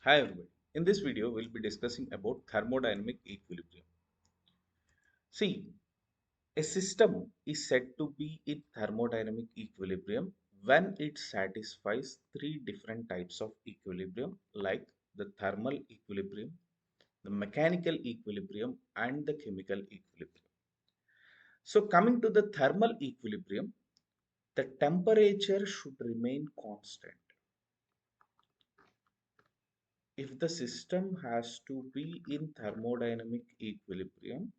Hi everybody. In this video, we'll be discussing about thermodynamic equilibrium. See, a system is said to be in thermodynamic equilibrium when it satisfies three different types of equilibrium like the thermal equilibrium, the mechanical equilibrium, and the chemical equilibrium. So coming to the thermal equilibrium, the temperature should remain constant. If the system has to be in thermodynamic equilibrium,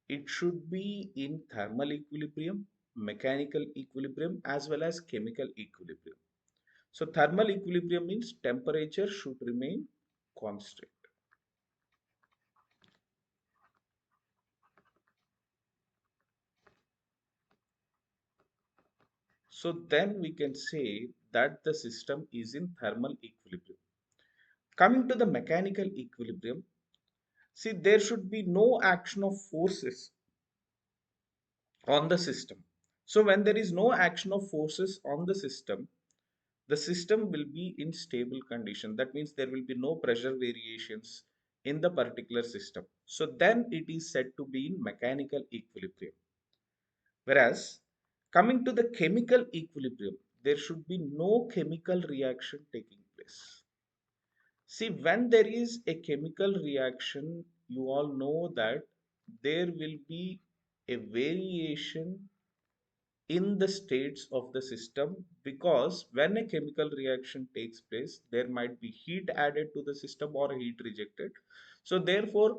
it should be in thermal equilibrium, mechanical equilibrium, as well as chemical equilibrium. So thermal equilibrium means temperature should remain constant. So then we can say that the system is in thermal equilibrium. Coming to the mechanical equilibrium, see, there should be no action of forces on the system. So when there is no action of forces on the system will be in stable condition. That means there will be no pressure variations in the particular system. So then it is said to be in mechanical equilibrium. Whereas coming to the chemical equilibrium, there should be no chemical reaction taking place. See, when there is a chemical reaction, you all know that there will be a variation in the states of the system, because when a chemical reaction takes place there might be heat added to the system or heat rejected. So therefore,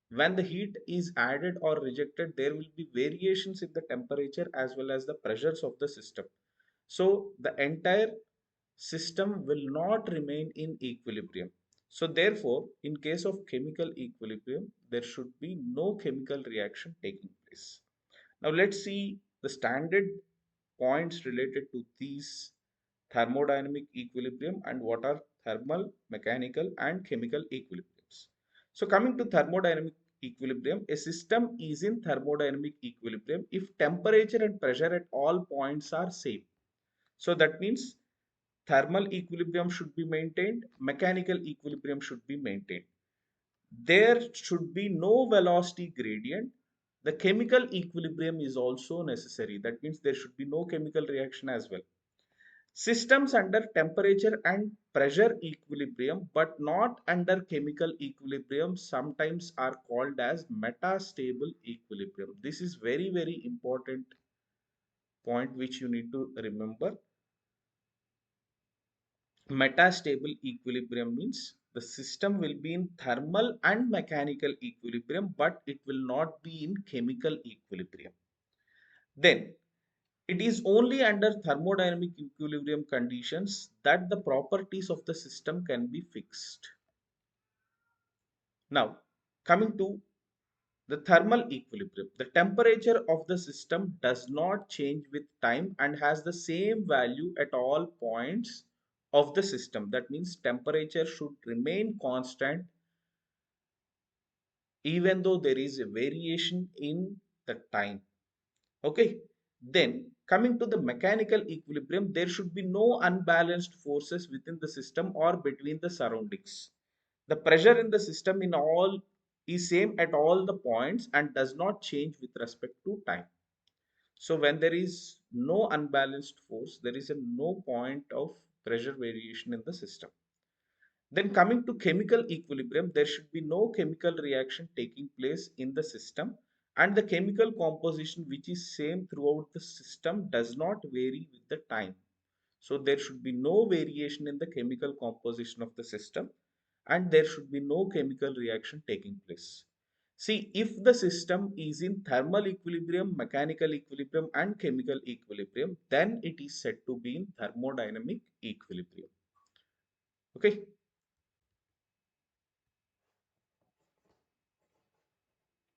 when the heat is added or rejected, there will be variations in the temperature as well as the pressures of the system. So the entire system will not remain in equilibrium. So therefore, in case of chemical equilibrium, there should be no chemical reaction taking place. Now let's see the standard points related to these thermodynamic equilibrium and what are thermal, mechanical, and chemical equilibriums. So coming to thermodynamic equilibrium, a system is in thermodynamic equilibrium if temperature and pressure at all points are same. So that means thermal equilibrium should be maintained, mechanical equilibrium should be maintained. There should be no velocity gradient. The chemical equilibrium is also necessary. That means there should be no chemical reaction as well. Systems under temperature and pressure equilibrium but not under chemical equilibrium sometimes are called as metastable equilibrium. This is very important point which you need to remember. Metastable equilibrium means the system will be in thermal and mechanical equilibrium but it will not be in chemical equilibrium. Then it is only under thermodynamic equilibrium conditions that the properties of the system can be fixed. Now, coming to the thermal equilibrium, the temperature of the system does not change with time and has the same value at all points of the system. That means temperature should remain constant even though there is a variation in the time. Okay, then coming to the mechanical equilibrium, there should be no unbalanced forces within the system or between the surroundings. The pressure in the system in all is same at all the points and does not change with respect to time. So when there is no unbalanced force, there is a no point of pressure variation in the system. Then coming to chemical equilibrium, there should be no chemical reaction taking place in the system and the chemical composition which is same throughout the system does not vary with the time. So there should be no variation in the chemical composition of the system and there should be no chemical reaction taking place. See, if the system is in thermal equilibrium, mechanical equilibrium and chemical equilibrium, then it is said to be in thermodynamic equilibrium. Okay.